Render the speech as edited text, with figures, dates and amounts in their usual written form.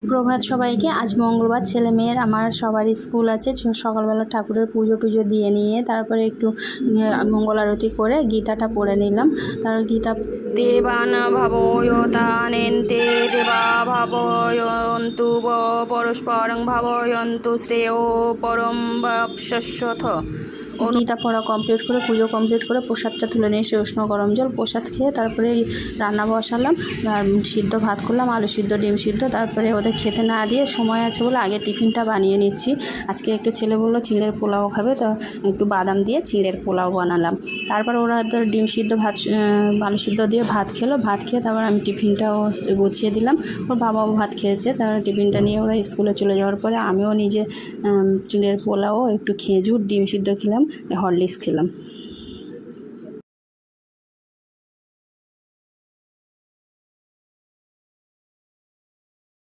প্রভাত সবাইকে। আজ মঙ্গলবার, ছেলে মেয়ের আমার সবারই স্কুল আছে। সকালবেলা ঠাকুরের পুজো টুজো দিয়ে নিয়ে তারপরে একটু মঙ্গল আরতি করে গীতাটা পড়ে নিলাম। তার গীতা দেবান ভাবয়তানেন্তে দেবা ভাবয়ন্তু পরস্পরং ভাবয়ন্তু শ্রেয় পরম বাপস্যথ। গীতা পড়া কমপ্লিট করে, পুজো কমপ্লিট করে প্রসাদটা তুলে নিয়ে এসে উষ্ণ গরম জল প্রসাদ খেয়ে তারপরে রান্না বসালাম। আর সিদ্ধ ভাত করলাম, আলু সিদ্ধ, ডিম সিদ্ধ। তারপরে ওদের খেতে না দিয়ে সময় আছে বলে আগে টিফিনটা বানিয়ে নিচ্ছি। আজকে একটু ছেলে বললো চিঁড়ের পোলাও খাবে, তো একটু বাদাম দিয়ে চিঁড়ের পোলাও বানালাম। তারপর ওরা ডিম সিদ্ধ, ভাত, আলু সিদ্ধ দিয়ে ভাত খেলো। ভাত খেয়ে তারপর আমি টিফিনটাও গুছিয়ে দিলাম। ওর বাবাও ভাত খেয়েছে। তারপর টিফিনটা নিয়ে ওরা স্কুলে চলে যাওয়ার পরে আমিও নিজে চিঁড়ের পোলাও, একটু খেজুর, ডিম সিদ্ধ খেলাম, হরলিক্স খেলাম।